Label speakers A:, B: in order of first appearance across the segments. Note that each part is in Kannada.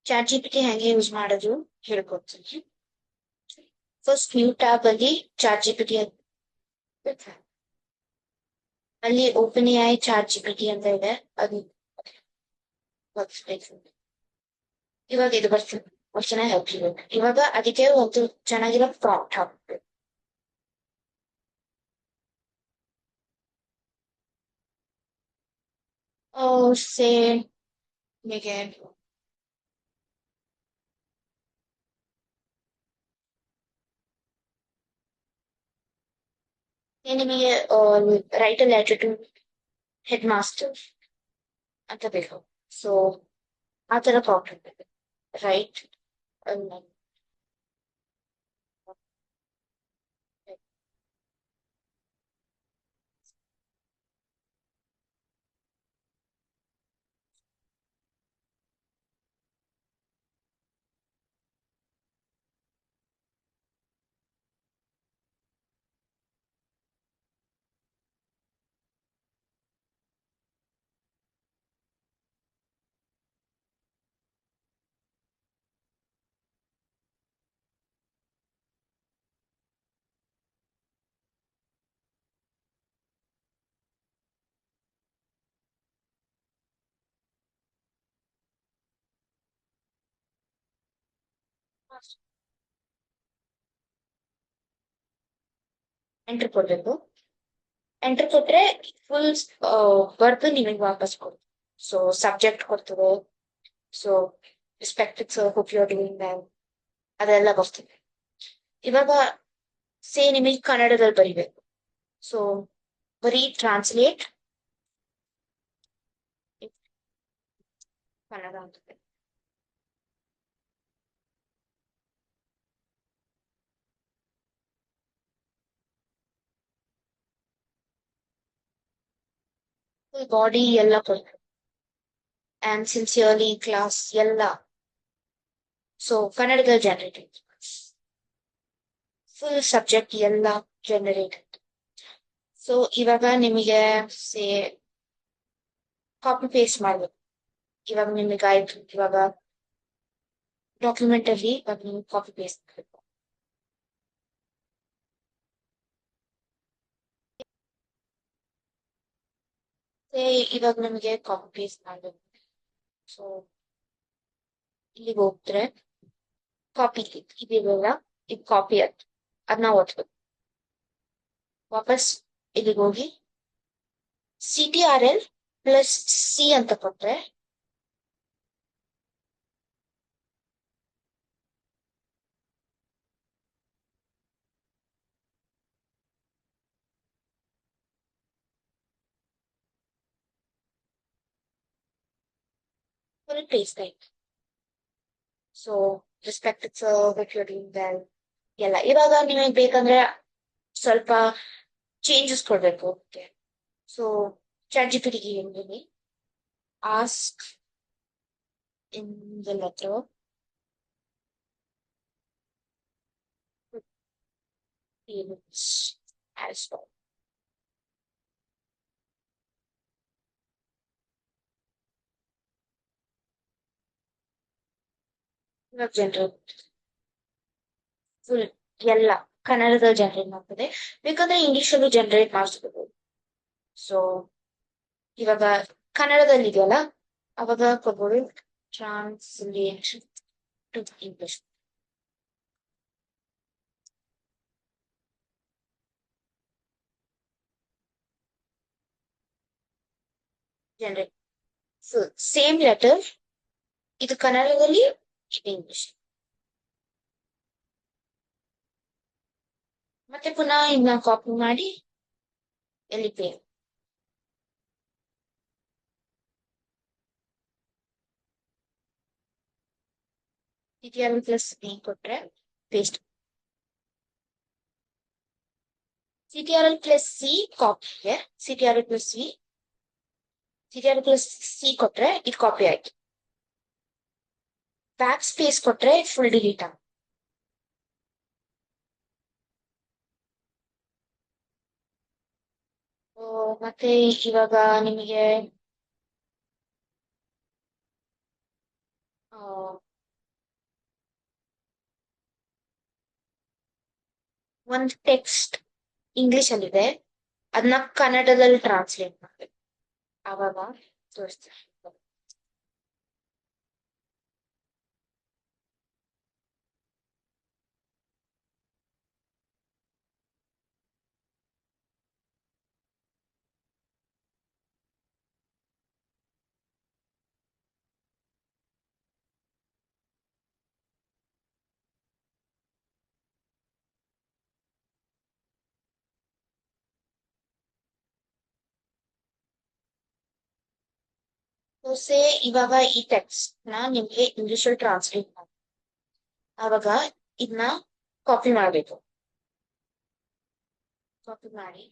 A: ಚಾಟ್ ಜಿಪಿಟಿ ಹೆಂಗೆ ಯೂಸ್ ಮಾಡೋದು ಹೇಳ್ಕೊಡ್ತೀನಿ. ಫಸ್ಟ್ ನ್ಯೂ ಟ್ಯಾಬ್ ಅಲ್ಲಿ ಚಾಟ್ ಜಿಪಿಟಿ ಅಲ್ಲಿ ಓಪನ್ ಎಐ ಚಾಟ್ ಜಿಪಿಟಿ ಅಂತ ಇದೆ, ಅದು ಬರ್ಸ್ಬೇಕು. ಇವಾಗ ಇದು ಬರ್ತದೆ, ಅಷ್ಟು ಚೆನ್ನಾಗಿ ಹೇಳ್ಬೇಕು. ಇವಾಗ ಅದಕ್ಕೆ ಒಂದು ಚೆನ್ನಾಗಿರೋ ಪ್ರಾಂಪ್ಟ್ ಹಾಕ್ಬೇಕು. ಸೇ ನಿಮಗೆ ನಿಮಗೆ write letter to head master ಅಂತ ಬೇಕು. ಸೊ ಆ ತರ ಪ್ರಾಂಪ್ಟ್ ಬೇಕು. ರೈಟ್ ಎಂಟ್ರಿ ಕೊಡ್ಬೇಕು. ಎಂಟ್ರಿ ಕೊಟ್ರೆ ಫುಲ್ ಬರ್ದು ನಿಮಗೆ ವಾಪಸ್ ಕೊಡ್ತು. ಸೊ ಸಬ್ಜೆಕ್ಟ್ ಕೊಡ್ತದೆ. So respected sir, hope you are doing well, ಅದೆಲ್ಲ ಬರ್ತದೆ. ಇವಾಗ ನಿಮಗೆ ಕನ್ನಡದಲ್ಲಿ ಬರಿಬೇಕು. ಸೊ ಬರೀ ಟ್ರಾನ್ಸ್ಲೇಟ್ ಕನ್ನಡ ಅಂತ ಬಾಡಿ ಎಲ್ಲ ಕೊಡ್ಬೇಕು. ಆ್ಯಂಡ್ ಸಿನ್ಸಿಯರ್ಲಿ ಕ್ಲಾಸ್ ಎಲ್ಲ. ಸೊ ಕನ್ನಡದಲ್ಲಿ ಜನರೇಟೆಡ್, ಫುಲ್ ಸಬ್ಜೆಕ್ಟ್ ಎಲ್ಲ ಜನರೇಟೆಡ್. ಸೊ ಇವಾಗ ನಿಮಗೆ ಸೇ ಕಾಪಿ ಪೇಸ್ಟ್ ಮಾಡ್ಬೇಕು. ಇವಾಗ ನಿಮಗೆ ಆಯ್ತು, ಇವಾಗ ಡಾಕ್ಯುಮೆಂಟ್ ಅಲ್ಲಿ ಇವಾಗ ನೀವು ಕಾಪಿ ಪೇಸ್ಟ್ ಮಾಡಬೇಕು. ಇವಾಗ ನಿಮಗೆ ಕಾಪಿ ಪೇಸ್ಟ್ ಮಾಡ್ಬೇಕು. ಸೊ ಇಲ್ಲಿಗೆ ಹೋಗ್ತಾರೆ, ಕಾಪಿ ಇದೆಲ್ಲ, ಇದು ಕಾಪಿ ಆಯ್ತು, ಅದನ್ನ ಓದ್ಬೇಕು. ವಾಪಸ್ ಇಲ್ಲಿಗೆ ಹೋಗಿ CTRL ಪ್ಲಸ್ C ಅಂತ ಕೊಟ್ರೆ ಫುಲ್ ಪೇಸ್ಟ್ ಆಯ್ತು. So respected sir, hope you are doing well ಎಲ್ಲ. ಇವಾಗ ನಿಮಗೆ ಬೇಕಂದ್ರೆ ಸ್ವಲ್ಪ ಚೇಂಜಸ್ ಕೊಡ್ಬೇಕು. ಓಕೆ, ಸೊ ಚಾಟ್ ಜಿಪಿಟಿಗೆ ಹೇಳಿ, ask in the letter as well. ಇವಾಗ ಜನರೇಟ್ ಫುಲ್ ಎಲ್ಲ ಕನ್ನಡದಲ್ಲಿ ಜನರೇಟ್ ಮಾಡ್ತದೆ. ಬೇಕಂದ್ರೆ ಇಂಗ್ಲಿಷ್ ಅಲ್ಲೂ ಜನರೇಟ್ ಮಾಡಿಸ್ಬೋದು. ಸೊ ಇವಾಗ ಕನ್ನಡದಲ್ಲಿ ಇದೆಯಲ್ಲ, ಅವಾಗ ಕೊಡ್ಬೋದು translate to English. Generate same letter, ಇದು ಕನ್ನಡದಲ್ಲಿ, ಇದು ಇಂಗ್ಲಿಷ್. ಮತ್ತೆ ಪುನಃ ಇನ್ನ ಕಾಪಿ ಮಾಡಿ ಎಲ್ಲಿ ಪೇ CTRL ಪ್ಲಸ್ B ಕೊಟ್ರೆ paste. CTRL plus C ಕಾಪಿಗೆ, CTRL plus C ಕೊಟ್ರೆ ಇದು ಕಾಪಿ ಆಯ್ತು. ಬ್ಯಾಕ್ ಸ್ಪೇಸ್ ಕೊಟ್ರೆ ಫುಲ್ ಡಿಲೀಟ್ ಆಗ. ಮತ್ತೆ ಇವಾಗ ನಿಮಗೆ ಒಂದು ಟೆಕ್ಸ್ಟ್ ಇಂಗ್ಲಿಷ್ ಅಲ್ಲಿದೆ, ಅದನ್ನ ಕನ್ನಡದಲ್ಲಿ ಟ್ರಾನ್ಸ್ಲೇಟ್ ಮಾಡ್ಬೇಕು. ಅವಾಗ ತೋರಿಸ್ತೀನಿ. ಸೇ ಇವಾಗ ಈ ಟೆಕ್ಸ್ಟ್ ನ ನಿಮ್ಗೆ ಇಂಗ್ಲಿಷ್ ಅಲ್ಲಿ ಟ್ರಾನ್ಸ್ಲೇಟ್ ಮಾಡಿ, ಅವಾಗ ಇದನ್ನ ಕಾಪಿ ಮಾಡ್ಬೇಕು. ಕಾಪಿ ಮಾಡಿ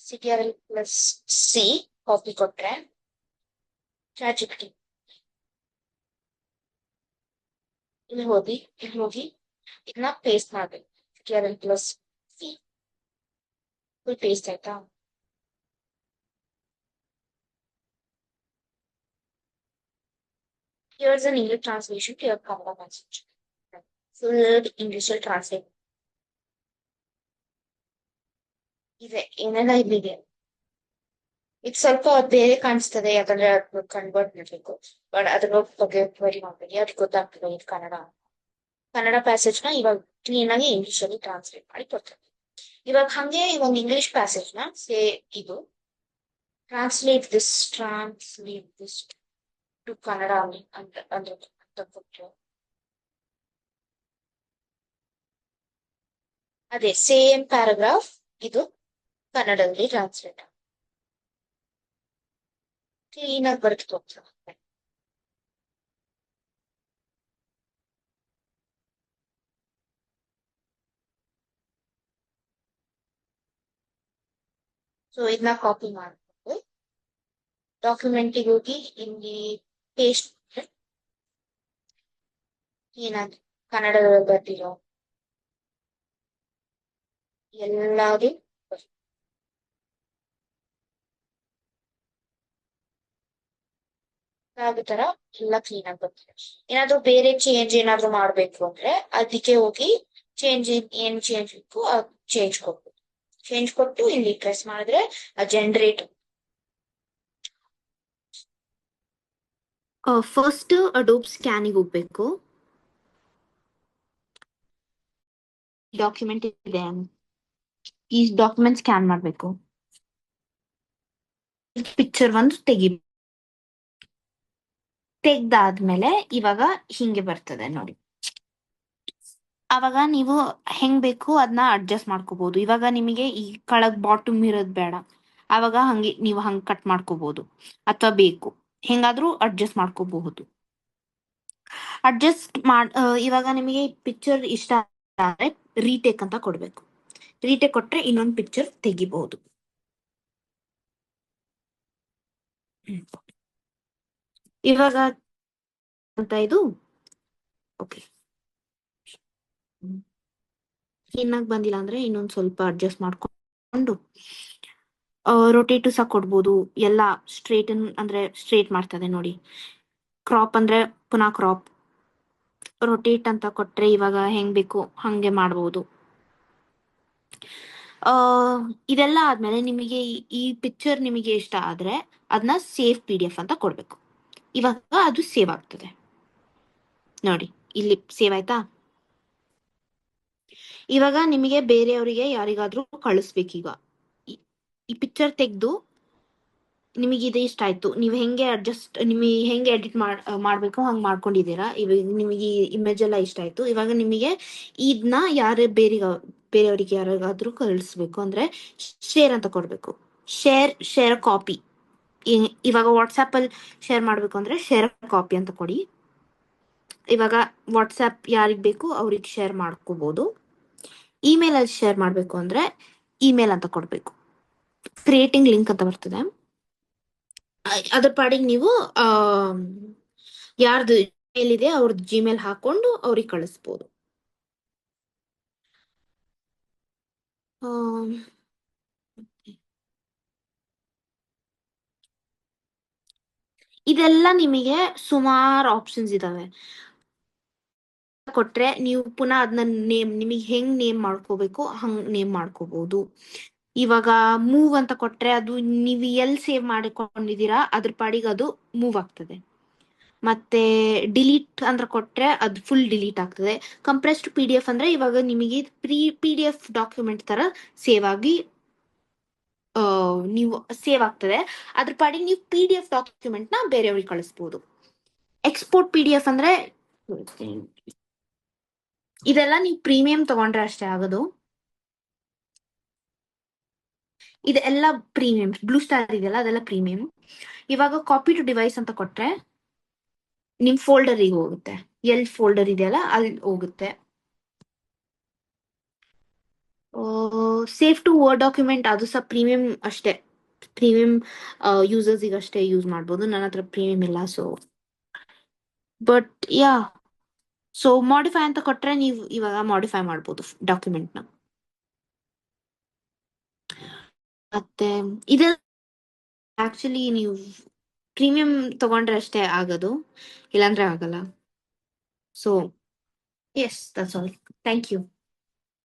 A: CTRL+C ಕಾಪಿ ಕೊಟ್ರೆ ಚಾಟ್ ಇಲ್ಲಿ ಹೋಗಿ ಇದನ್ನ ಪೇಸ್ಟ್ ಮಾಡ್ಬೇಕು. CTRL+C ಫುಲ್ ಪೇಸ್ಟ್ ಆಯ್ತಾ? Here's an English translation to your Kannada message. Full English translate ಇದೆ, ಏನೆಲ್ಲ ಇಲ್ಲಿದೆ. ಇದು ಸ್ವಲ್ಪ ಬೇರೆ ಕಾಣಿಸ್ತದೆ, ಯಾಕಂದ್ರೆ ಅದು ಕನ್ವರ್ಟ್ ಮಾಡ್ಬೇಕು. ಬಟ್ ಅದ್ರ ಬಗ್ಗೆ ಕ್ವರಿ ಮಾಡ್ಬೇಡಿ, ಅದಕ್ಕೆ ಗೊತ್ತಾಗ್ತದೆ ಇದು ಕನ್ನಡ ಪ್ಯಾಸೇಜ್ ನ ಇವಾಗ ಕ್ಲೀನ್ ಆಗಿ ಇಂಗ್ಲಿಷ್ ಅಲ್ಲಿ ಟ್ರಾನ್ಸ್ಲೇಟ್ ಮಾಡಿ ಕೊಡ್ತಾರೆ. ಇವಾಗ ಹಂಗೆ ಒಂದು ಇಂಗ್ಲಿಷ್ ಪ್ಯಾಸೇಜ್ ನ ಇದು ಟ್ರಾನ್ಸ್ಲೇಟ್ ದಿಸ್ ಟು ಕನ್ನಡ ಅಂತ ಕೊಟ್ಟರೆ, ಅದೇ ಸೇಮ್ ಪ್ಯಾರಾಗ್ರಾಫ್ ಇದು ಕನ್ನಡದಲ್ಲಿ ಟ್ರಾನ್ಸ್ಲೇಟ್ ಕ್ಲೀನ್ ಆಗಿ ಬರ್ದು ಹೋಗ್ತದೆ. ಸೊ ಇದನ್ನ ಕಾಪಿ ಮಾಡ್ಕೊಂಡು ಡಾಕ್ಯುಮೆಂಟಿಗೆ ಹೋಗಿ ಇಲ್ಲಿ ಪೇಸ್ಟ್ ಏನಾದ್ರು ಕನ್ನಡದಲ್ಲಿ ಬರ್ದಿರೋ ಎಲ್ಲಾದ್ರು ಆಗೋ ತರ ಎಲ್ಲ ಕ್ಲೀನ್ ಆಗಿ ಬರ್ತಿದೆ. ಏನಾದ್ರು ಬೇರೆ ಚೇಂಜ್ ಏನಾದ್ರು ಮಾಡ್ಬೇಕು ಅಂದ್ರೆ ಅದಕ್ಕೆ ಹೋಗಿ ಏನ್ ಚೇಂಜ್ ಬೇಕು ಚೇಂಜ್ ಕೊಡ್ಬೇಕು. ಚೇಂಜ್ ಕೊಟ್ಟು ಇಲ್ಲಿ ಪ್ರೆಸ್ ಮಾಡಿದ್ರೆ ಜನರೇಟ್.
B: ಫಸ್ಟ್ ಅಡೋಬ್ ಸ್ಕ್ಯಾನಿಗೆ ಹೋಗ್ಬೇಕು. ಡಾಕ್ಯುಮೆಂಟ್ ಇದೆ, ಈ ಡಾಕ್ಯುಮೆಂಟ್ ಸ್ಕ್ಯಾನ್ ಮಾಡ್ಬೇಕು. ಪಿಕ್ಚರ್ ಒಂದು ತೆಗ್ದಾದ್ಮೇಲೆ ಇವಾಗ ಹಿಂಗೆ ಬರ್ತದೆ ನೋಡಿ. ಅವಾಗ ನೀವು ಹೆಂಗ್ ಬೇಕು ಅದನ್ನ ಅಡ್ಜಸ್ಟ್ ಮಾಡ್ಕೋಬಹುದು. ಇವಾಗ ನಿಮಗೆ ಈ ಕೆಳಗ್ ಬಾಟಮ್ ಇರೋದ್ ಬೇಡ, ಅವಾಗ ನೀವು ಹಂಗ್ ಕಟ್ ಮಾಡ್ಕೋಬಹುದು, ಅಥವಾ ಬೇಕು ಹೆಂಗಾದ್ರೂ ಅಡ್ಜಸ್ಟ್ ಮಾಡ್ಕೋಬಹುದು. ಇವಾಗ ನಿಮಗೆ ಪಿಕ್ಚರ್ ಇಷ್ಟ ಆದ್ರೆ ರೀಟೇಕ್ ಅಂತ ಕೊಡ್ಬೇಕು. ರೀಟೇಕ್ ಕೊಟ್ರೆ ಇನ್ನೊಂದು ಪಿಕ್ಚರ್ ತೆಗಿಬಹುದು. ಇವಾಗ ಅಂತ ಇದು ಓಕೆ, ಕ್ಲೀನಾಗಿ ಬಂದಿಲ್ಲ ಅಂದ್ರೆ ಇನ್ನೊಂದ್ ಸ್ವಲ್ಪ ಅಡ್ಜಸ್ಟ್ ಮಾಡ್ಕೊಂಡು ರೊಟೇಟು ಸಹ ಕೊಡ್ಬೋದು. ಎಲ್ಲ ಅಂದ್ರೆ ಸ್ಟ್ರೇಟ್ ಮಾಡ್ತದೆ ನೋಡಿ. ಕ್ರಾಪ್ ಅಂದ್ರೆ ಪುನಃ ಕ್ರಾಪ್. ರೊಟೇಟ್ ಅಂತ ಕೊಟ್ರೆ ಇವಾಗ ಹೆಂಗ್ ಬೇಕು ಹಂಗೆ ಮಾಡ್ಬೋದು. ಇದೆಲ್ಲ ಆದ್ಮೇಲೆ ನಿಮಗೆ ಈ ಪಿಕ್ಚರ್ ನಿಮಗೆ ಇಷ್ಟ ಆದ್ರೆ ಅದನ್ನ ಸೇವ್ PDF ಅಂತ ಕೊಡ್ಬೇಕು. ಇವಾಗ ಅದು ಸೇವ್ ಆಗ್ತದೆ ನೋಡಿ, ಇಲ್ಲಿ ಸೇವ್ ಆಯ್ತಾ. ಇವಾಗ ನಿಮಗೆ ಬೇರೆಯವರಿಗೆ ಯಾರಿಗಾದ್ರೂ ಕಳಿಸ್ಬೇಕೀಗ. ಈ ಪಿಕ್ಚರ್ ತೆಗೆದು ನಿಮಗೆ ಇದು ಇಷ್ಟ ಆಯ್ತು, ನೀವು ಹೆಂಗೆ ನಿಮಗೆ ಹೆಂಗೆ ಎಡಿಟ್ ಮಾಡ್ಬೇಕು ಹಂಗೆ ಮಾಡ್ಕೊಂಡಿದ್ದೀರಾ. ಇವಾಗ ನಿಮಗೆ ಇಮೇಜ್ ಎಲ್ಲ ಇಷ್ಟ ಆಯ್ತು. ಇವಾಗ ನಿಮಗೆ ಇದನ್ನ ಬೇರೆಯವರಿಗೆ ಯಾರಿಗಾದ್ರೂ ಕಳಿಸ್ಬೇಕು ಅಂದ್ರೆ ಶೇರ್ ಅಂತ ಕೊಡ್ಬೇಕು. Share copy. ಇವಾಗ ವಾಟ್ಸ್ಆಪ್ ಅಲ್ಲಿ ಶೇರ್ ಮಾಡ್ಬೇಕು ಅಂದ್ರೆ ಶೇರ್ ಕಾಪಿ ಅಂತ ಕೊಡಿ. ಇವಾಗ ವಾಟ್ಸ್ಆಪ್ ಯಾರಿಗ್ ಬೇಕು ಅವ್ರಿಗೆ ಶೇರ್ ಮಾಡ್ಕೋಬಹುದು. ಇಮೇಲ್ ಅಲ್ಲಿ ಶೇರ್ ಮಾಡ್ಬೇಕು ಅಂದ್ರೆ ಇಮೇಲ್ ಅಂತ ಕೊಡ್ಬೇಕು. ಕ್ರಿಯೇಟಿಂಗ್ ಲಿಂಕ್ ಅಂತ ಬರ್ತದೆ, ಅದ್ರ ಪಾಡಿಗೆ ನೀವು ಯಾರ್ದು ಮೇಲ್ ಇದೆ ಅವ್ರದ್ದು ಜಿಮೇಲ್ ಹಾಕೊಂಡು ಅವ್ರಿಗೆ ಕಳಿಸ್ಬೋದು. ಇದೆಲ್ಲ ನಿಮಗೆ ಸುಮಾರು ಆಪ್ಷನ್ಸ್ ಇದಾವೆ. ಕೊಟ್ರೆ ನೀವು ಪುನಃ ಅದನ್ನ ನಿಮಗೆ ಹೆಂಗ್ ನೇಮ್ ಮಾಡ್ಕೋಬೇಕು ಹಂಗ್ ನೇಮ್ ಮಾಡ್ಕೋಬಹುದು. ಇವಾಗ ಮೂವ್ ಅಂತ ಕೊಟ್ರೆ ಅದು ನೀವು ಎಲ್ಲಿ ಸೇವ್ ಮಾಡಿಕೊಂಡಿದ್ದೀರಾ ಅದ್ರ ಪಾಡಿಗೆ ಅದು ಮೂವ್ ಆಗ್ತದೆ. ಮತ್ತೆ ಡಿಲೀಟ್ ಅಂತ ಕೊಟ್ರೆ ಅದು ಫುಲ್ ಡಿಲೀಟ್ ಆಗ್ತದೆ. ಕಂಪ್ರೆಸ್ಡ್ PDF ಅಂದ್ರೆ ಇವಾಗ ನಿಮಗೆ PDF ಡಾಕ್ಯುಮೆಂಟ್ ತರ ಸೇವ್ ಆಗಿ ನೀವು ಸೇವ್ ಆಗ್ತದೆ. ಅದ್ರ ಪಾಡಿಗೆ ನೀವು PDF ಡಾಕ್ಯುಮೆಂಟ್ ನ ಬೇರೆಯವ್ರಿಗೆ ಕಳಿಸ್ಬೋದು. ಎಕ್ಸ್ಪೋರ್ಟ್ PDF ಅಂದ್ರೆ ಇದೆಲ್ಲ ನೀವು ಪ್ರೀಮಿಯಂ ತಗೊಂಡ್ರೆ ಅಷ್ಟೇ ಆಗೋದು. ಇದೆಲ್ಲ ಪ್ರೀಮಿಯಂ. ಬ್ಲೂ ಸ್ಟಾರ್ ಇದೆಯಲ್ಲ ಅದೆಲ್ಲ ಪ್ರೀಮಿಯಂ. ಇವಾಗ ಕಾಪಿ ಟು ಡಿವೈಸ್ ಅಂತ ಕೊಟ್ರೆ ನಿಮ್ ಫೋಲ್ಡರಿಗೆ ಹೋಗುತ್ತೆ. ಎಲ್ ಫೋಲ್ಡರ್ ಇದೆಯಲ್ಲ ಅಲ್ಲಿ ಹೋಗುತ್ತೆ. ಸೇವ್ ಟು ವರ್ಡ್ ಡಾಕ್ಯುಮೆಂಟ್ ಅದು ಸಹ ಪ್ರೀಮಿಯಂ ಅಷ್ಟೇ. ಪ್ರೀಮಿಯಂ ಯೂಸರ್ಸ್ ಅಷ್ಟೇ ಯೂಸ್ ಮಾಡ್ಬೋದು. ನನ್ನ ಹತ್ರ ಪ್ರೀಮಿಯಂ ಇಲ್ಲ. So but yeah, so modify ಅಂತ ಕೊಟ್ರೆ ನೀವು ಇವಾಗ ಮಾಡಿಫೈ ಮಾಡ್ಬೋದು ಡಾಕ್ಯುಮೆಂಟ್ನ. ಮತ್ತೆ ಇದೆ ಆಕ್ಚುಲಿ ನೀವು ಪ್ರೀಮಿಯಂ ತಗೊಂಡ್ರೆ ಅಷ್ಟೇ ಆಗೋದು, ಇಲ್ಲಾಂದ್ರೆ ಆಗಲ್ಲ. So yes, that's all. Thank you.